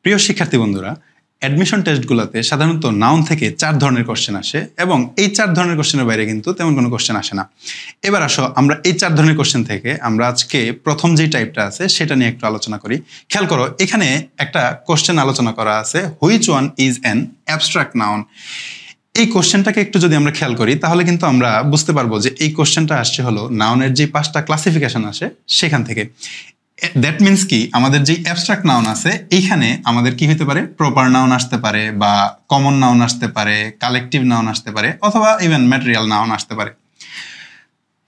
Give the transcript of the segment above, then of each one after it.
প্রিয় শিক্ষার্থী বন্ধুরা, অ্যাডমিশন টেস্টগুলোতে সাধারণত নাউন থেকে 4 ধরনের কোশ্চেন আসে এবং এই 4 ধরনের কোশ্চেনের বাইরে কিন্তু তেমন কোনো কোশ্চেন আসে না। এবার আসো আমরা এই 4 ধরনের কোশ্চেন থেকে আমরা আজকে প্রথম যে টাইপটা আছে সেটা নিয়ে একটু আলোচনা করি। খেয়াল করো, এখানে একটা কোশ্চেন আলোচনা করা আছে, which one is an abstract noun. এই কোশ্চেনটাকে একটু যদি আমরা খেয়াল করি তাহলে কিন্তু আমরা বুঝতে পারবো যে এই কোশ্চেনটা আসছে হলো নাউনের যে 5টা ক্লাসিফিকেশন আসে সেখান থেকে। দ্যাট মিনস কি, আমাদের যে অ্যাবস্ট্রাক্ট নাউন আছে এইখানে আমাদের কি হতে পারে, প্রপার নাউন আসতে পারে বা কমন নাউন আসতে পারে, কালেকটিভ নাউন আসতে পারে অথবা ইভেন ম্যাটেরিয়াল নাউন আসতে পারে।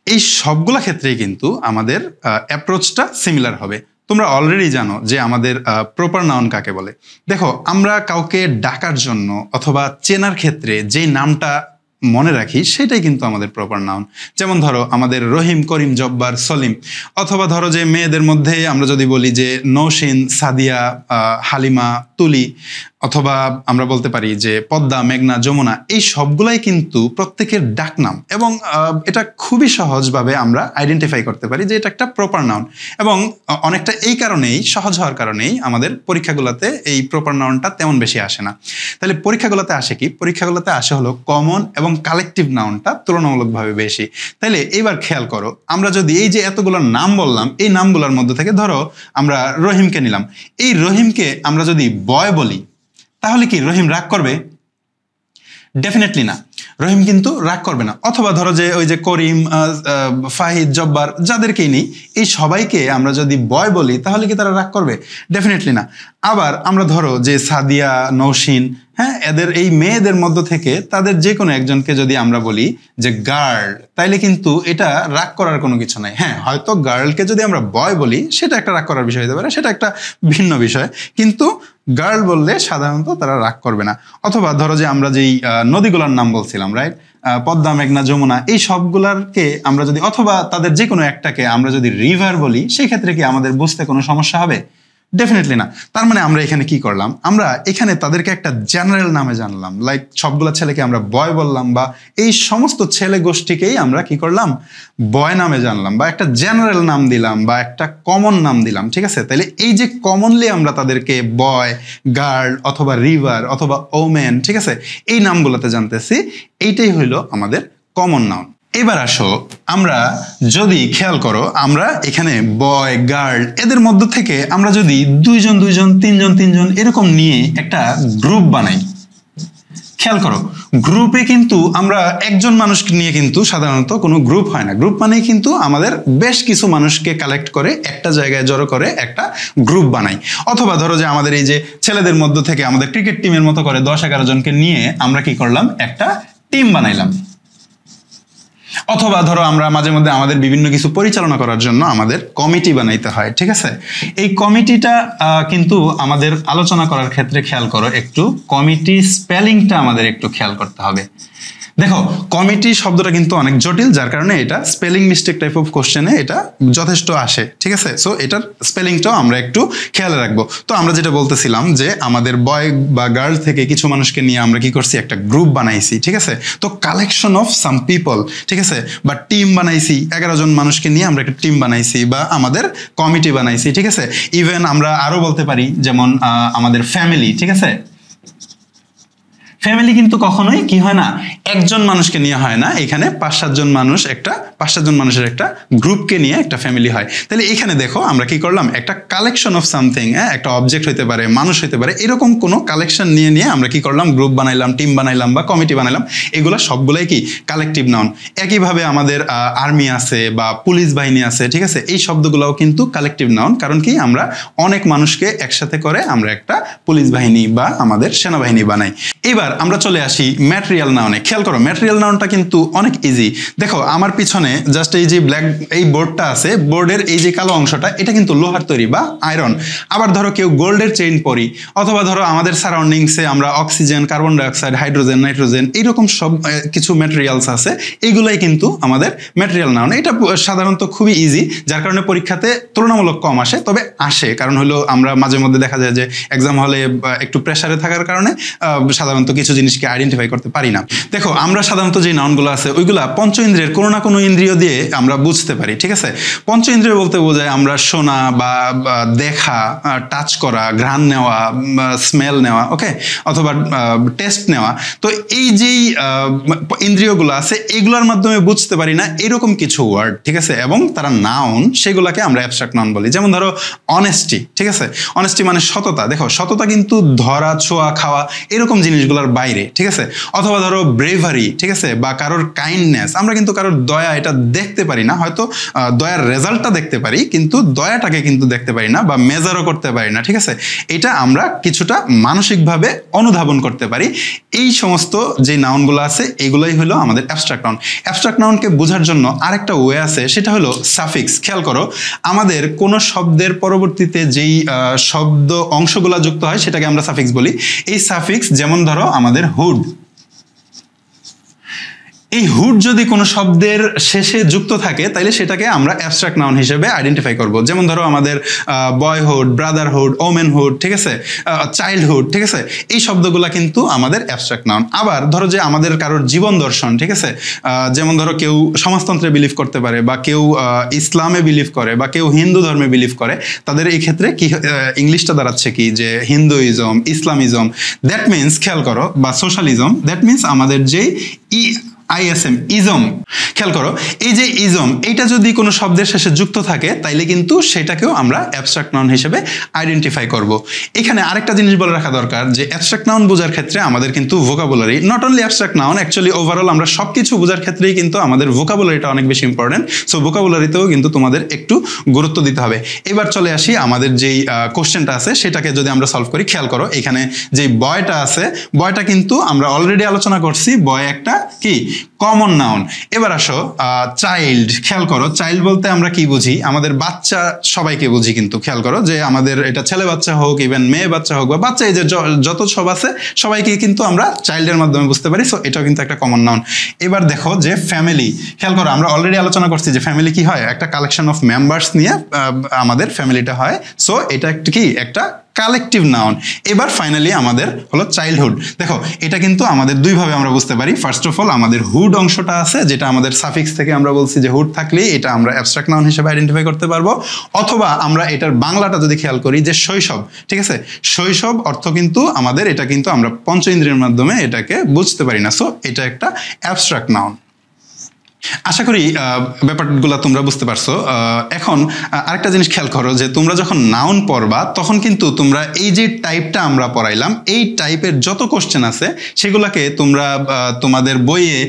এই সবগুলা ক্ষেত্রেই কিন্তু আমাদের অ্যাপ্রোচটা সিমিলার হবে। তোমরা অলরেডি জানো যে আমাদের প্রপার নাউন কাকে বলে। দেখো, আমরা কাউকে ডাকার জন্য অথবা চেনার ক্ষেত্রে যে নামটা মনে রাখি সেটাই কিন্তু আমাদের প্রপার নাউন। যেমন ধরো আমাদের রহিম, করিম, জব্বার, সলিম, অথবা ধরো যে মেয়েদের মধ্যে আমরা যদি বলি যে নৌশিন, সাদিয়া, হালিমা, তুলি, অথবা আমরা বলতে পারি যে পদ্মা, মেঘনা, যমুনা, এই সবগুলাই কিন্তু প্রত্যেকের ডাকনাম এবং এটা খুবই সহজভাবে আমরা আইডেন্টিফাই করতে পারি যে এটা একটা প্রপার নাউন। এবং অনেকটা এই কারণেই, সহজ হওয়ার কারণেই আমাদের পরীক্ষাগুলোতে এই প্রপার নাউনটা তেমন বেশি আসে না। তাহলে পরীক্ষাগুলোতে আসে কি, পরীক্ষাগুলোতে আসে হলো কমন এবং কালেকটিভ নাউনটা তুলনামূলকভাবে বেশি। তাহলে এবার খেয়াল করো, আমরা যদি এই যে এতগুলো নাম বললাম, এই নামগুলোর মধ্যে থেকে ধরো আমরা রহিমকে নিলাম, এই রহিমকে আমরা যদি বয় বলি তাহলে কি রহিম রাগ করবে? ডেফিনেটলি না, রহিম কিন্তু রাগ করবে না। অথবা ধরো যে ওই যে করিম, ফাহিদ, জব্বার, যাদেরকেই নেই, এই সবাইকে আমরা যদি বয় বলি তাহলে কি তারা রাগ করবে? ডেফিনেটলি না। আবার আমরা ধরো যে সাদিয়া, নৌশিন, হ্যাঁ, এদের এই মেয়েদের মধ্য থেকে তাদের যে কোনো একজনকে যদি আমরা বলি যে গার্ল, তাইলে কিন্তু এটা রাগ করার কোনো কিছু নাই। হ্যাঁ, হয়তো গার্লকে যদি আমরা বয় বলি সেটা একটা রাগ করার বিষয় হতে পারে, সেটা একটা ভিন্ন বিষয়, কিন্তু গার্ল বললে সাধারণত তারা রাগ করবে না। অথবা ধরো যে আমরা যেই নদীগুলোর নাম বলছিলাম, রাইট, পদ্মা, মেঘনা, যমুনা, এই সবগুলারকে আমরা যদি, অথবা তাদের যে কোনো একটাকে আমরা যদি রিভার বলি, সেই ক্ষেত্রে কি আমাদের বুঝতে কোনো সমস্যা হবে? ডেফিনেটলি না। তার মানে আমরা এখানে কি করলাম, আমরা এখানে তাদেরকে একটা জেনারেল নামে জানলাম, লাইক সবগুলা ছেলেকে আমরা বয় বললাম, বা এই সমস্ত ছেলে গোষ্ঠীকেই আমরা কি করলাম, বয় নামে জানলাম, বা একটা জেনারেল নাম দিলাম, বা একটা কমন নাম দিলাম। ঠিক আছে, তাহলে এই যে কমনলি আমরা তাদেরকে বয়, গার্ল অথবা রিভার অথবা ওমেন, ঠিক আছে, এই নামগুলোতে জানতেছি, এইটাই হইলো আমাদের কমন নাউন। এবার আসো, আমরা যদি খেয়াল করো, আমরা এখানে বয়, গার্ল, এদের মধ্য থেকে আমরা যদি 2 জন, 3 জন এরকম নিয়ে একটা গ্রুপ বানাই, খেয়াল করো, গ্রুপে কিন্তু আমরা একজন মানুষকে নিয়ে কিন্তু সাধারণত কোনো গ্রুপ হয় না। গ্রুপ মানেই কিন্তু আমাদের বেশ কিছু মানুষকে কালেক্ট করে একটা জায়গায় জড়ো করে একটা গ্রুপ বানাই। অথবা ধরো যে আমাদের এই যে ছেলেদের মধ্য থেকে আমাদের ক্রিকেট টিমের মতো করে 10-11 জনকে নিয়ে আমরা কি করলাম, একটা টিম বানাইলাম। অথবা ধরো আমরা মাঝে মধ্যে আমাদের বিভিন্ন কিছু পরিচালনা করার জন্য আমাদের কমিটি বানাইতে হয়। ঠিক আছে, এই কমিটিটা কিন্তু আমাদের আলোচনা করার ক্ষেত্রে খেয়াল করো একটু, কমিটি স্পেলিংটা আমাদের একটু খেয়াল করতে হবে। দেখো, কমিটি শব্দটা কিন্তু অনেক জটিল, যার কারণে এটা স্পেলিং মিস্টেক টাইপ অফ কোশ্চেনে এটা যথেষ্ট আসে। ঠিক আছে, সো এটার স্পেলিংটাও আমরা একটু খেয়াল রাখবো। তো আমরা যেটা বলতেছিলাম যে আমাদের বয় বা গার্ল থেকে কিছু মানুষকে নিয়ে আমরা কি করছি, একটা গ্রুপ বানাইছি। ঠিক আছে, তো কালেকশন অফ সাম পিপল, ঠিক আছে, বা টিম বানাইছি, 11 জন মানুষকে নিয়ে আমরা একটা টিম বানাইছি বা আমাদের কমিটি বানাইছি। ঠিক আছে, ইভেন আমরা আরো বলতে পারি যেমন আমাদের ফ্যামিলি। ঠিক আছে, ফ্যামিলি কিন্তু কখনোই কি হয় না, একজন মানুষকে নিয়ে হয় না, এখানে 5-7 জন মানুষের একটা গ্রুপকে নিয়ে একটা ফ্যামিলি হয়। তাহলে এখানে দেখো আমরা কি করলাম, একটা কালেকশন অফ সামথিং, একটা অবজেক্ট হইতে পারে, মানুষ হইতে পারে, এরকম কোনো কালেকশন নিয়ে আমরা কি করলাম, গ্রুপ বানাইলাম, টিম বানাইলাম বা কমিটি বানাইলাম। এগুলো সবগুলাই কি কালেকটিভ নাউন। একইভাবে আমাদের আর্মি আছে বা পুলিশ বাহিনী আছে, ঠিক আছে, এই শব্দগুলোও কিন্তু কালেকটিভ নাউন। কারণ কি, আমরা অনেক মানুষকে একসাথে করে আমরা একটা পুলিশ বাহিনী বা আমাদের সেনাবাহিনী বানাই। এবার আমরা চলে আসি ম্যাটেরিয়াল নাউনে। খেয়াল করো, ম্যাটেরিয়াল নাউনটা কিন্তু অনেক ইজি। দেখো, আমার পিছনে জাস্ট এই যে ব্ল্যাক এই বোর্ডটা আছে, বোর্ডের এই যে কালো অংশটা, এটা কিন্তু লোহার তৈরি বা আয়রন। আবার ধরো কেউ গোল্ডের চেইন পরি, অথবা ধরো আমাদের সারাউন্ডিংসে আমরা oxygen, carbon dioxide, hydrogen, nitrogen, এইরকম সব কিছু ম্যাটেরিয়ালস আছে, এইগুলাই কিন্তু আমাদের ম্যাটেরিয়াল নাউন। এটা সাধারণত খুবই ইজি, যার কারণে পরীক্ষাতে তুলনামূলক কম আসে, তবে আসে। কারণ হলো আমরা মাঝে মধ্যে দেখা যায় যে এক্সাম হলে একটু প্রেসারে থাকার কারণে সাধারণত সাধারণত কিছু জিনিসকে আইডেন্টিফাই করতে পারি না। দেখো আমরা সাধারণত যে নাউনগুলো আছে ওইগুলা পঞ্চ ইন্দ্রিয়ের কোনো না কোনো ইন্দ্রিয় দিয়ে আমরা বুঝতে পারি, ঠিক আছে? পঞ্চ ইন্দ্রিয় বলতে বোঝায় আমরা শোনা বা দেখা, টাচ করা, ঘ্রাণ নেওয়া, স্মেল নেওয়া, ওকে, অথবা টেস্ট নেওয়া। তো এই যেই ইন্দ্রিয়গুলো আছে এগুলোর মাধ্যমে বুঝতে পারি না এরকম কিছু ওয়ার্ড, ঠিক আছে? এবং তারা নাউন, সেগুলোকে আমরা অ্যাবস্ট্রাক্ট নাউন বলি। যেমন ধরো অনেস্টি, ঠিক আছে? অনেস্টি মানে সততা। দেখো সততা কিন্তু ধরা, ছোঁয়া, খাওয়া এরকম জিনিসগুলোর বাইরে, ঠিক আছে? অথবা ধরো ব্রেভারি, ঠিক আছে? বা কারোর কাইন্ডনেস, আমরা কিন্তু কারোর দয়া এটা দেখতে পারি না, হয়তো দয়ার রেজাল্টটা দেখতে পারি কিন্তু দয়াটাকে কিন্তু দেখতে পারি না বা মেজারও করতে পারি না, ঠিক আছে? এটা আমরা কিছুটা মানসিকভাবে অনুধাবন করতে পারি। এই সমস্ত যে নাউনগুলো আছে এগুলোই হলো আমাদের অ্যাবস্ট্রাক্ট নাউন। অ্যাবস্ট্রাক্ট নাউনকে বোঝার জন্য আরেকটা ওয়ে আছে, সেটা হলো সাফিক্স। খেয়াল করো, আমাদের কোনো শব্দের পরবর্তীতে যেই শব্দ অংশগুলো যুক্ত হয় সেটাকে আমরা সাফিক্স বলি। এই সাফিক্স যেমন ধরো আমাদের হুড, এই হুড যদি কোনো শব্দের শেষে যুক্ত থাকে তাহলে সেটাকে আমরা অ্যাবস্ট্রাক্ট নাউন হিসেবে আইডেন্টিফাই করব। যেমন ধরো আমাদের বয়হুড, ব্রাদারহুড, ওমেনহুড, ঠিক আছে, চাইল্ডহুড, ঠিক আছে, এই শব্দগুলো কিন্তু আমাদের অ্যাবস্ট্রাক্ট নাউন। আবার ধরো যে আমাদের কারোর জীবন দর্শন, ঠিক আছে, যেমন ধরো কেউ সমাজতন্ত্রে বিলিভ করতে পারে বা কেউ ইসলামে বিলিভ করে বা কেউ হিন্দু ধর্মে বিলিভ করে, তাদের এই ক্ষেত্রে কি ইংলিশটা দাঁড়াচ্ছে কি যে হিন্দুইজম, ইসলামিজম, দ্যাট মিনস খেয়াল করো, বা সোশ্যালিজম, দ্যাট মিনস আমাদের যেই আইএসএম, ইজম, খেয়াল করো, এই যে ইজম এইটা যদি কোনো শব্দের শেষে যুক্ত থাকে তাইলে কিন্তু সেটাকেও আমরা অ্যাবস্ট্রাক্ট নাউন হিসেবে আইডেন্টিফাই করব। এখানে আরেকটা জিনিস বলে রাখা দরকার যে অ্যাবস্ট্রাক্ট নাউন বোঝার ক্ষেত্রে আমাদের কিন্তু vocabulary, not only abstract noun, actually overall আমরা সব কিছু বোঝার ক্ষেত্রেই কিন্তু আমাদের ভোকাবুলারিটা অনেক বেশি ইম্পর্টেন্ট। সো ভোকাবুলারিতেও কিন্তু তোমাদের একটু গুরুত্ব দিতে হবে। এবার চলে আসি আমাদের যেই কোশ্চেনটা আছে সেটাকে যদি আমরা সলভ করি। খেয়াল করো এখানে যে বয়টা আছে, বয়টা কিন্তু আমরা অলরেডি আলোচনা করছি, বয় একটা কি কমন নাউন। এবার আসো চাইল্ড, খেয়াল করো চাইল্ড বলতে আমরা কি বুঝি, আমাদের বাচ্চা সবাইকে বুঝি, কিন্তু খেয়াল করো যে আমাদের এটা ছেলে বাচ্চা হোক, ইভেন মেয়ে বাচ্চা হোক বা বাচ্চা, এই যে যত সব আছে সবাইকে কিন্তু আমরা চাইল্ডের মাধ্যমে বুঝতে পারি। সো এটাও কিন্তু একটা কমন নাউন। এবার দেখো যে ফ্যামিলি, খেয়াল করো আমরা অলরেডি আলোচনা করছি যে ফ্যামিলি কি হয়, একটা কালেকশন অফ মেম্বার্স নিয়ে আমাদের ফ্যামিলিটা হয়। সো এটা একটা কি, একটা কালেকটিভ নাউন। এবার ফাইনালি আমাদের হলো চাইল্ডহুড। দেখো এটা কিন্তু আমাদের দুইভাবে আমরা বুঝতে পারি। ফার্স্ট অফ অল আমাদের হুড অংশটা আছে, যেটা আমাদের সাফিক্স থেকে আমরা বলছি যে হুড থাকলে এটা আমরা অ্যাবস্ট্রাক্ট নাউন হিসেবে আইডেন্টিফাই করতে পারবো। অথবা আমরা এটার বাংলাটা যদি খেয়াল করি যে শৈশব, ঠিক আছে, শৈশব অর্থ কিন্তু আমাদের, এটা কিন্তু আমরা পঞ্চ ইন্দ্রিয়ের মাধ্যমে এটাকে বুঝতে পারি না। সো এটা একটা অ্যাবস্ট্রাক্ট নাউন। আশা করি ব্যাপারগুলো তোমরা বুঝতে পারছো। এখন আরেকটা জিনিস খেয়াল করো যে তোমরা যখন নাউন পড়বা তখন কিন্তু তোমরা এই যে টাইপটা আমরা পড়াইলাম, এই টাইপের যত কোশ্চেন আছে সেগুলোকে তোমরা তোমাদের বইয়ে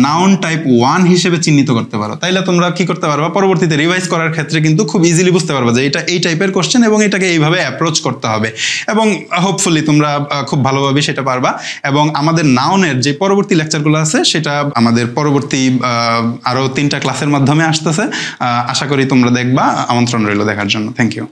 নাউন টাইপ 1 হিসেবে চিহ্নিত করতে পারো। তাইলে তোমরা কি করতে পারবা, পরবর্তীতে রিভাইজ করার ক্ষেত্রে কিন্তু খুব ইজিলি বুঝতে পারবা যে এটা এই টাইপের কোশ্চেন এবং এটাকে এইভাবে অ্যাপ্রোচ করতে হবে, এবং হোপফুলি তোমরা খুব ভালোভাবে সেটা পারবা। এবং আমাদের নাউনের যে পরবর্তী লেকচারগুলো আছে সেটা আমাদের পরবর্তী আরো 3টা ক্লাসের মাধ্যমে আসতেছে। আশা করি তোমরা দেখবা। আমন্ত্রণ রইল দেখার জন্য। Thank you.